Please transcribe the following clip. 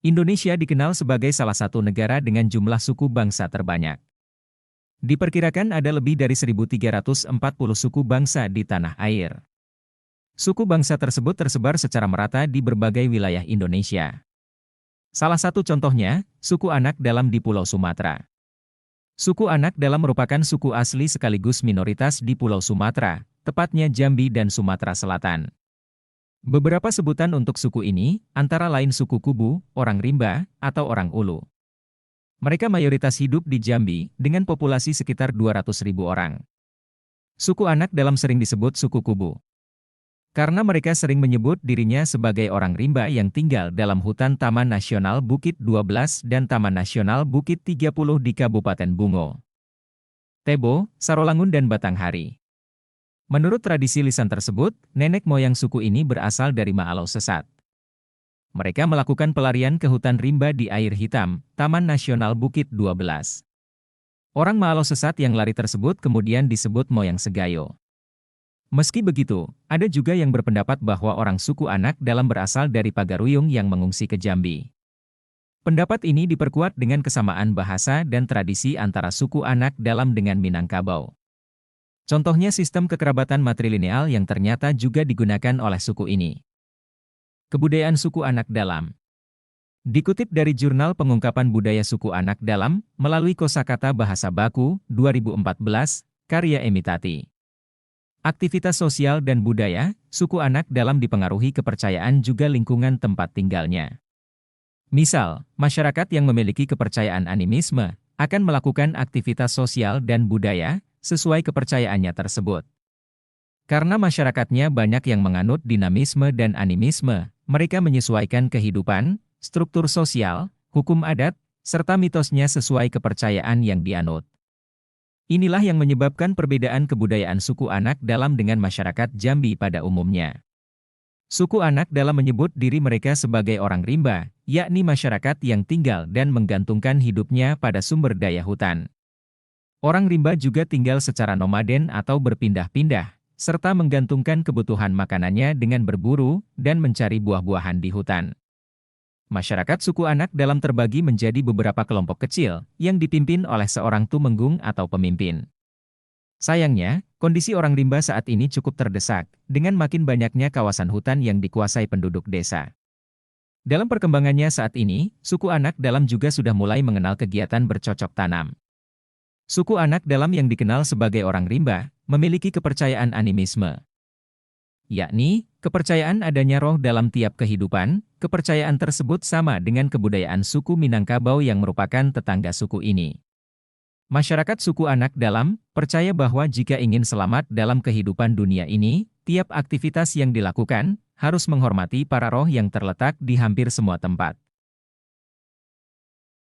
Indonesia dikenal sebagai salah satu negara dengan jumlah suku bangsa terbanyak. Diperkirakan ada lebih dari 1.340 suku bangsa di tanah air. Suku bangsa tersebut tersebar secara merata di berbagai wilayah Indonesia. Salah satu contohnya, suku Anak Dalam di Pulau Sumatera. Suku Anak Dalam merupakan suku asli sekaligus minoritas di Pulau Sumatera, tepatnya Jambi dan Sumatera Selatan. Beberapa sebutan untuk suku ini, antara lain suku Kubu, orang Rimba, atau orang Ulu. Mereka mayoritas hidup di Jambi, dengan populasi sekitar 200.000 orang. Suku Anak Dalam sering disebut suku Kubu, karena mereka sering menyebut dirinya sebagai orang Rimba yang tinggal dalam hutan Taman Nasional Bukit 12 dan Taman Nasional Bukit 30 di Kabupaten Bungo, Tebo, Sarolangun dan Batanghari. Menurut tradisi lisan tersebut, nenek moyang suku ini berasal dari Maalau Sesat. Mereka melakukan pelarian ke hutan rimba di Air Hitam, Taman Nasional Bukit 12. Orang Maalau Sesat yang lari tersebut kemudian disebut moyang Segayo. Meski begitu, ada juga yang berpendapat bahwa orang suku Anak Dalam berasal dari Pagaruyung yang mengungsi ke Jambi. Pendapat ini diperkuat dengan kesamaan bahasa dan tradisi antara suku Anak Dalam dengan Minangkabau. Contohnya sistem kekerabatan matrilineal yang ternyata juga digunakan oleh suku ini. Kebudayaan suku Anak Dalam. Dikutip dari Jurnal Pengungkapan Budaya Suku Anak Dalam, melalui Kosakata Bahasa Baku, 2014, karya Emitati. Aktivitas sosial dan budaya, suku Anak Dalam dipengaruhi kepercayaan juga lingkungan tempat tinggalnya. Misal, masyarakat yang memiliki kepercayaan animisme, akan melakukan aktivitas sosial dan budaya, sesuai kepercayaannya tersebut. Karena masyarakatnya banyak yang menganut dinamisme dan animisme, mereka menyesuaikan kehidupan, struktur sosial, hukum adat, serta mitosnya sesuai kepercayaan yang dianut. Inilah yang menyebabkan perbedaan kebudayaan suku Anak Dalam dengan masyarakat Jambi pada umumnya. Suku Anak Dalam menyebut diri mereka sebagai orang rimba, yakni masyarakat yang tinggal dan menggantungkan hidupnya pada sumber daya hutan. Orang rimba juga tinggal secara nomaden atau berpindah-pindah, serta menggantungkan kebutuhan makanannya dengan berburu dan mencari buah-buahan di hutan. Masyarakat suku Anak Dalam terbagi menjadi beberapa kelompok kecil, yang dipimpin oleh seorang tumenggung atau pemimpin. Sayangnya, kondisi orang rimba saat ini cukup terdesak, dengan makin banyaknya kawasan hutan yang dikuasai penduduk desa. Dalam perkembangannya saat ini, suku Anak Dalam juga sudah mulai mengenal kegiatan bercocok tanam. Suku Anak Dalam yang dikenal sebagai orang rimba, memiliki kepercayaan animisme. Yakni, kepercayaan adanya roh dalam tiap kehidupan, kepercayaan tersebut sama dengan kebudayaan suku Minangkabau yang merupakan tetangga suku ini. Masyarakat suku Anak Dalam, percaya bahwa jika ingin selamat dalam kehidupan dunia ini, tiap aktivitas yang dilakukan, harus menghormati para roh yang terletak di hampir semua tempat.